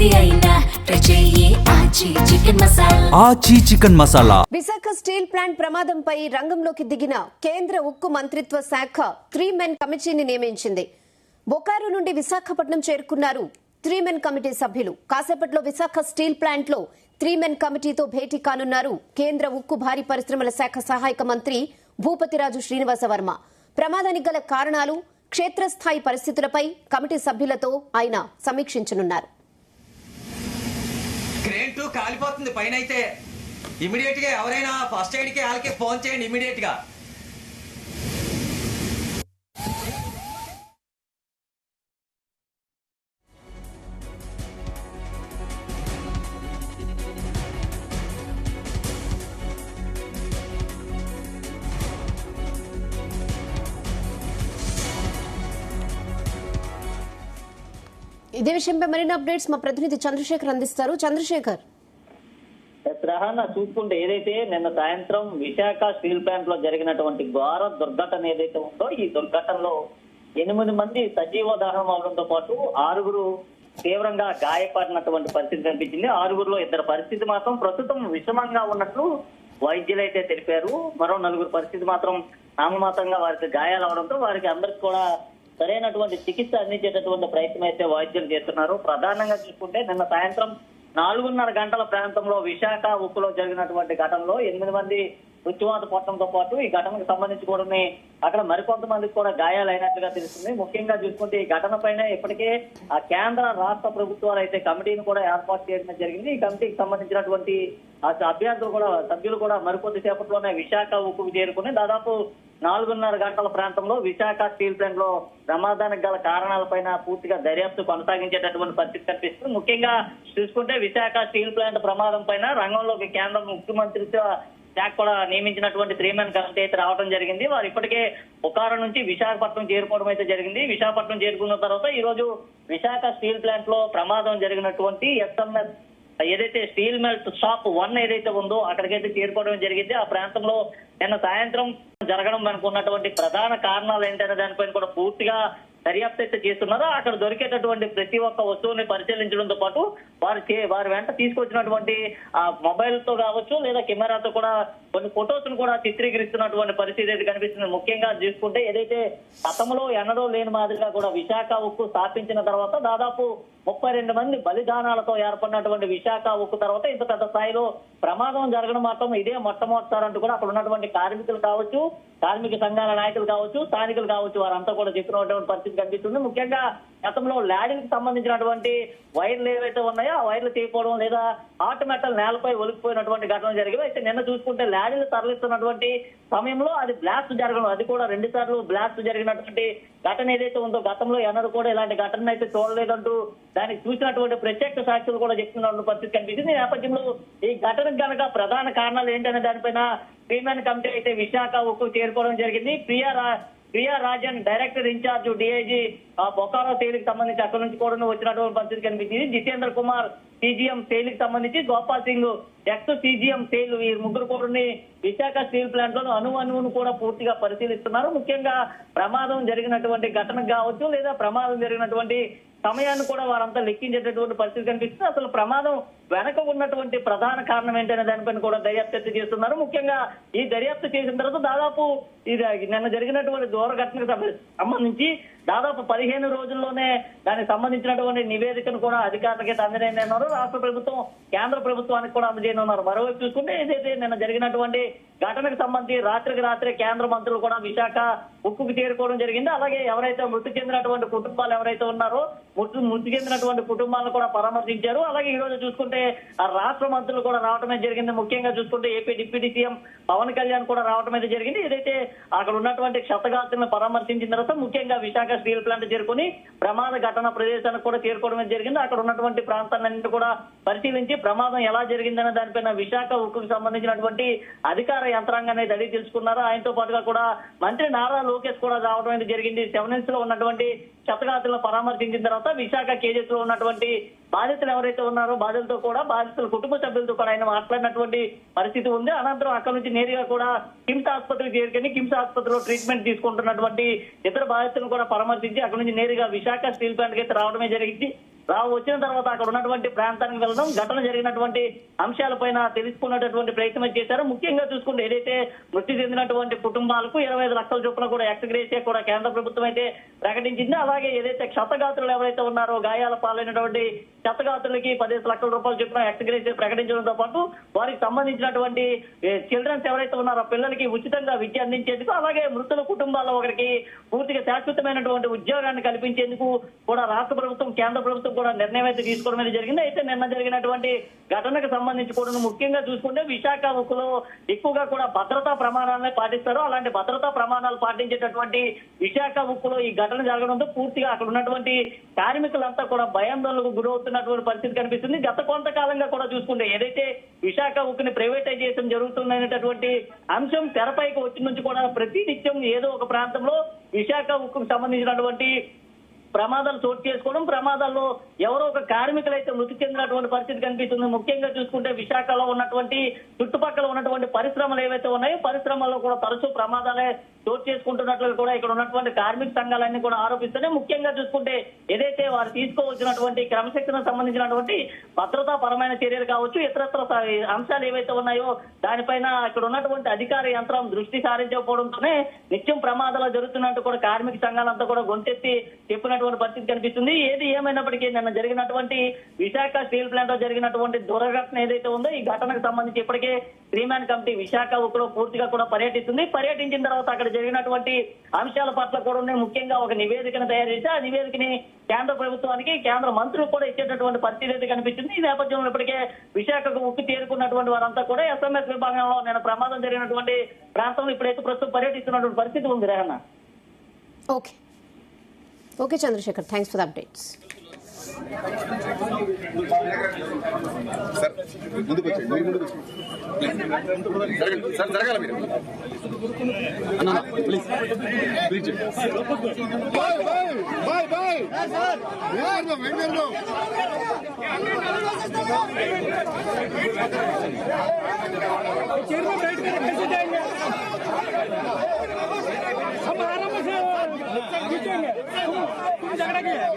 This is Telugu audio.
ఏది అయినా ట్రై చెయ్యి ఆచి chicken masala. Aachi chicken masala. Visakha steel plant ప్రమాదంపై రంగంలోకి దిగిన కేంద్ర ఉక్కు మంత్రిత్వ శాఖ 3 మెన్ కమిటీని నియమించింది. బొకారో నుండి విశాఖపట్నం చేరుకున్నారు 3 మెన్ కమిటీ సభ్యులు. కాసేపట్లో విశాఖ స్టీల్ ప్లాంట్ లో 3 మెన్ కమిటీతో భేటీ కానున్నారు కేంద్ర ఉక్కు భారీ పరిశ్రమల శాఖ సహాయక మంత్రి భూపతిరాజు శ్రీనివాస వర్మ. ప్రమాదానికి గల కారణాలు, క్షేత్రస్థాయి పరిస్థితులపై కమిటీ సభ్యులతో ఆయన సమీక్షించనున్నారు. క్రేన్ 2 కాలిపోతుంది పైన. అయితే ఇమీడియట్ గా ఎవరైనా ఫస్ట్ ఎయిడ్ కి వాళ్ళకి ఫోన్ చేయండి ఇమీడియట్ గా. ఇదే విషయంపై మరిన్ని అప్డేట్స్ మా ప్రతినిధి చంద్రశేఖర్ అందిస్తారు. చంద్రశేఖర్, చూసుకుంటే ఏదైతే నిన్న సాయంత్రం విశాఖ స్టీల్ ప్లాంట్ లో జరిగినటువంటి ఘోర దుర్ఘటన ఏదైతే ఉందో, ఈ దుర్ఘటనలో 8 మంది సజీవ దహనం అవడంతో పాటు 6 తీవ్రంగా గాయపడినటువంటి పరిస్థితి కనిపించింది. 6లో 2 పరిస్థితి మాత్రం ప్రస్తుతం విషమంగా ఉన్నట్లు వైద్యులు అయితే తెలిపారు. మరో 4 పరిస్థితి మాత్రం నామమాత్రంగా వారికి గాయాలు అవడంతో వారికి అందరికి కూడా సరైనటువంటి చికిత్స అందించేటటువంటి ప్రయత్నం అయితే వైద్యులు చేస్తున్నారు. ప్రధానంగా చూసుకుంటే నిన్న సాయంత్రం 4:30 గంటల ప్రాంతంలో విశాఖ ఉక్కులో జరిగినటువంటి ఘటనలో 8 మంది మృత్యువాత పట్టడంతో పాటు ఈ ఘటనకు సంబంధించి కూడా అక్కడ మరికొంతమందికి కూడా గాయాలైనట్లుగా తెలుస్తుంది. ముఖ్యంగా చూసుకుంటే ఈ ఘటన పైన ఇప్పటికే ఆ కేంద్ర రాష్ట్ర ప్రభుత్వాలు అయితే కమిటీని కూడా ఏర్పాటు చేయడం జరిగింది. ఈ కమిటీకి సంబంధించినటువంటి సభ్యులు కూడా మరికొద్ది సేపట్లోనే విశాఖ ఉక్కుకు చేరుకుని దాదాపు 4:30 గంటల ప్రాంతంలో విశాఖ స్టీల్ ప్లాంట్ లో ప్రమాదానికి గల కారణాలపైన పూర్తిగా దర్యాప్తు కొనసాగించేటటువంటి పరిస్థితి కనిపిస్తుంది. ముఖ్యంగా చూసుకుంటే విశాఖ స్టీల్ ప్లాంట్ ప్రమాదం పైన రంగంలోకి కేంద్ర ముఖ్యమంత్రిత్వ శాఖ కూడా నియమించినటువంటి 3 మెన్ కమిటీ అయితే రావడం జరిగింది. వారు ఇప్పటికే బొకారో నుంచి విశాఖపట్నం చేరుకోవడం అయితే జరిగింది. విశాఖపట్నం చేరుకున్న తర్వాత ఈ రోజు విశాఖ స్టీల్ ప్లాంట్ లో ప్రమాదం జరిగినటువంటి SMS ఏదైతే స్టీల్ మెల్ట్ షాప్ 1 ఏదైతే ఉందో అక్కడికైతే చేరుకోవడం జరిగింది. ఆ ప్రాంతంలో నిన్న సాయంత్రం జరగడం మనకు ఉన్నటువంటి ప్రధాన కారణాలు ఏంటనే దానిపైన కూడా పూర్తిగా దర్యాప్తు అయితే చేస్తున్నారు. అక్కడ దొరికేటటువంటి ప్రతి ఒక్క వస్తువుని పరిశీలించడంతో పాటు వారి వెంట తీసుకొచ్చినటువంటి ఆ మొబైల్ తో కావచ్చు లేదా కెమెరాతో కూడా కొన్ని ఫొటోస్ ను కూడా చిత్రీకరిస్తున్నటువంటి పరిస్థితి అయితే కనిపిస్తుంది. ముఖ్యంగా చూసుకుంటే ఏదైతే గతంలో ఎన్నడూ లేని మాదిరిగా కూడా విశాఖ ఉక్కు స్థాపించిన తర్వాత దాదాపు 32 మంది బలిదానాలతో ఏర్పడినటువంటి విశాఖ ఉక్కు తర్వాత ఇంత పెద్ద స్థాయిలో ప్రమాదం జరగడం మాత్రం ఇదే మొట్టమొదటిసారి అంటూ కూడా అక్కడ ఉన్నటువంటి కార్మికులు కావచ్చు, కార్మిక సంఘాల నాయకులు కావచ్చు, స్థానికులు కావచ్చు, వారంతా కూడా చెప్పినటువంటి పరిస్థితి కనిపిస్తుంది. ముఖ్యంగా గతంలో ల్యాడింగ్ కి సంబంధించినటువంటి వైర్లు ఏవైతే ఉన్నాయో ఆ వైర్లు తీయకపోవడం లేదా హాట్ మెటల్ నేలపై ఒలికిపోయినటువంటి ఘటనలు జరిగాయి. అయితే నిన్న చూసుకుంటే ల్యాడింగ్ తరలిస్తున్నటువంటి సమయంలో అది బ్లాస్ట్ జరగడం, అది కూడా 2 సార్లు బ్లాస్ట్ జరిగినటువంటి ఘటన ఏదైతే ఉందో గతంలో ఎన్నడూ కూడా ఇలాంటి ఘటన అయితే చూడలేదంటూ దానికి చూసినటువంటి ప్రత్యక్ష సాక్షులు కూడా చెప్తున్నటువంటి పరిస్థితి కనిపించింది. ఈ నేపథ్యంలో ఈ ఘటనకు కనుక ప్రధాన కారణాలు ఏంటనే దానిపైన 3 మెన్ కమిటీ అయితే విశాఖ ఉక్కు చేరుకోవడం జరిగింది. Priya Rajan director in charge DIG Bokaro సేలుకి సంబంధించి అక్కడి నుంచి కూడా వచ్చినటువంటి పరిస్థితి కనిపించింది. జితేంద్ర కుమార్ CGM సేలుకి సంబంధించి, గోపాల్ సింగ్ CGM సేలు, ఈ 3 కూడా విశాఖ స్టీల్ ప్లాంట్ లో అణువును కూడా పూర్తిగా పరిశీలిస్తున్నారు. ముఖ్యంగా ప్రమాదం జరిగినటువంటి ఘటనకు కావచ్చు లేదా ప్రమాదం జరిగినటువంటి సమయాన్ని కూడా వారంతా లెక్కించేటటువంటి పరిస్థితి కనిపిస్తుంది. అసలు ప్రమాదం వెనక ఉన్నటువంటి ప్రధాన కారణం ఏంటనే దానిపైన కూడా దర్యాప్తు చేస్తున్నారు. ముఖ్యంగా ఈ దర్యాప్తు చేసిన తర్వాత దాదాపు ఇది నిన్న జరిగినటువంటి ఘటనకు సంబంధించి దాదాపు 15 రోజుల్లోనే దానికి సంబంధించినటువంటి నివేదికను కూడా అధికారులకి అందజేయనున్నారు. రాష్ట్ర ప్రభుత్వం కేంద్ర ప్రభుత్వానికి కూడా అందజేయనున్నారు. మరోవైపు చూసుకుంటే ఏదైతే నిన్న జరిగినటువంటి ఘటనకు సంబంధించి రాత్రే కేంద్ర మంత్రులు కూడా విశాఖ ఉక్కుకు చేరుకోవడం జరిగింది. అలాగే ఎవరైతే మృతి చెందినటువంటి కుటుంబాలు ఎవరైతే ఉన్నారో మృతి చెందినటువంటి కుటుంబాలను కూడా పరామర్శించారు. అలాగే ఈ రోజు చూసుకుంటే ఆ రాష్ట్ర మంత్రులు కూడా రావడమే జరిగింది. ముఖ్యంగా చూసుకుంటే AP deputy CM Pawan Kalyan కూడా రావడం అయితే జరిగింది. ఏదైతే అక్కడ ఉన్నటువంటి క్షతగాత్రులను పరామర్శించిన తర్వాత ముఖ్యంగా విశాఖ స్టీల్ ప్లాంట్ చేరుకుని ప్రమాద ఘటన ప్రదేశానికి కూడా చేరుకోవడం జరిగింది. అక్కడ ఉన్నటువంటి ప్రాంతాలన్నింటి కూడా పరిశీలించి ప్రమాదం ఎలా జరిగిందనే దానిపైన విశాఖ ఉక్కుకు సంబంధించినటువంటి అధికార యంత్రాంగాన్ని అడిగి తెలుసుకున్నారు. ఆయనతో పాటుగా కూడా మంత్రి నారా లోకేష్ కూడా రావడం అయితే జరిగింది. 7 Hills లో ఉన్నటువంటి క్షతగాత్రులను పరామర్శించిన తర్వాత విశాఖ కేజెస్ లో ఉన్నటువంటి బాధితులు ఎవరైతే ఉన్నారో బాధితుల కుటుంబ సభ్యులతో కూడా ఆయన మాట్లాడినటువంటి పరిస్థితి ఉంది. అనంతరం అక్కడ నుంచి నేరుగా కూడా కిమ్స్ ఆసుపత్రికి చేరుకొని కిమ్స్ ఆసుపత్రిలో ట్రీట్మెంట్ తీసుకుంటున్నటువంటి ఇతర బాధితులను కూడా పరామర్శించి అక్కడ నుంచి నేరుగా విశాఖ స్టీల్ ప్లాంట్ కి రావడమే జరిగింది. వచ్చిన తర్వాత అక్కడ ఉన్నటువంటి ప్రాంతానికి వెళ్ళడం, ఘటన జరిగినటువంటి అంశాలపైన తెలుసుకున్నటువంటి ప్రయత్నం చేశారు. ముఖ్యంగా చూసుకుంటే ఏదైతే మృతి చెందినటువంటి కుటుంబాలకు 25 లక్షల చొప్పున కూడా ఎక్స్గ్రేషియా కూడా కేంద్ర ప్రభుత్వం అయితే ప్రకటించింది. అలాగే ఏదైతే క్షతగాత్రులు ఎవరైతే ఉన్నారో, గాయాల పాలైనటువంటి క్షతగాత్రులకి 15 లక్షల రూపాయలు చొప్పున ఎక్స్గ్రేషియా ప్రకటించడంతో పాటు వారికి సంబంధించినటువంటి చిల్డ్రన్స్ ఎవరైతే ఉన్నారో పిల్లలకి ఉచితంగా విద్య అందించేందుకు, అలాగే మృతుల కుటుంబాల్లో ఒకరికి పూర్తిగా శాశ్వతమైనటువంటి ఉద్యోగాన్ని కల్పించేందుకు కూడా రాష్ట్ర ప్రభుత్వం, కేంద్ర ప్రభుత్వం కూడా నిర్ణయం అయితే తీసుకోవడం జరిగింది. అయితే నిన్న జరిగినటువంటి ఘటనకు సంబంధించి కూడా ముఖ్యంగా చూసుకుంటే విశాఖ ఉక్కులో ఎక్కువగా కూడా భద్రతా ప్రమాణాలనే పాటిస్తారు. అలాంటి భద్రతా ప్రమాణాలు పాటించేటటువంటి విశాఖ ఉక్కులో ఈ ఘటన జరగడంతో పూర్తిగా అక్కడ ఉన్నటువంటి కార్మికులంతా కూడా భయాందోళనకు గురవుతున్నటువంటి పరిస్థితి కనిపిస్తుంది. గత కొంతకాలంగా కూడా చూసుకుంటే ఏదైతే విశాఖ ఉక్కుని ప్రైవేటైజేషన్ జరుగుతుందనేటటువంటి అంశం తెరపైకి వచ్చి నుంచి కూడా ప్రతి నిత్యం ఏదో ఒక ప్రాంతంలో విశాఖ ఉక్కుకు సంబంధించినటువంటి ప్రమాదాలు చోటు చేసుకోవడం, ప్రమాదాల్లో ఎవరో ఒక కార్మికులు అయితే మృతి చెందినటువంటి పరిస్థితి కనిపిస్తుంది. ముఖ్యంగా చూసుకుంటే విశాఖలో ఉన్నటువంటి చుట్టుపక్కల ఉన్నటువంటి పరిశ్రమలు ఏవైతే ఉన్నాయో పరిశ్రమల్లో కూడా తరచూ ప్రమాదాలే చోటు చేసుకుంటున్నట్లు కూడా ఇక్కడ ఉన్నటువంటి కార్మిక సంఘాలన్నీ కూడా ఆరోపిస్తున్నాయి. ముఖ్యంగా చూసుకుంటే ఏదైతే వారు తీసుకోవాల్సినటువంటి క్రమశిక్షణకు సంబంధించినటువంటి భద్రతా పరమైన చర్యలు కావచ్చు, ఇతరత్ర అంశాలు ఏవైతే ఉన్నాయో దానిపైన ఇక్కడ ఉన్నటువంటి అధికార యంత్రం దృష్టి సారించకపోవడంతోనే నిత్యం ప్రమాదాలు జరుగుతున్నట్టు కూడా కార్మిక సంఘాలంతా కూడా గొంతెత్తి చెప్పినటువంటి పరిస్థితి కనిపిస్తుంది. ఏది ఏమైనప్పటికీ నిన్న జరిగినటువంటి విశాఖ స్టీల్ ప్లాంట్ లో జరిగినటువంటి దుర్ఘటన ఏదైతే ఉందో ఈ ఘటనకు సంబంధించి ఇప్పటికే 3 మ్యాన్ కమిటీ విశాఖ ఉక్కులో పూర్తిగా కూడా పర్యటిస్తుంది. పర్యటించిన తర్వాత అక్కడ జరిగినటువంటి అంశాల పట్ల కూడా ముఖ్యంగా ఒక నివేదికను తయారు చేసి ఆ నివేదికని కేంద్ర ప్రభుత్వానికి, కేంద్ర మంత్రులు కూడా ఇచ్చేటటువంటి పరిస్థితి అయితే కనిపిస్తుంది. ఈ నేపథ్యంలో ఇప్పటికే విశాఖకు ఉక్కు చేరుకున్నటువంటి వారంతా కూడా ఎస్ఎంఎస్ విభాగంలో నిన్న ప్రమాదం జరిగినటువంటి ప్రాంతంలో ఇప్పుడైతే ప్రస్తుతం పర్యటిస్తున్నటువంటి పరిస్థితి ఉంది. రేహన్న. Okay Chandrashekar, thanks for the updates. జరగాల మీరు ప్లీజ్ బాయ్ బాయ్ हम आराम से जीतेंगे, तुम झगड़ा किया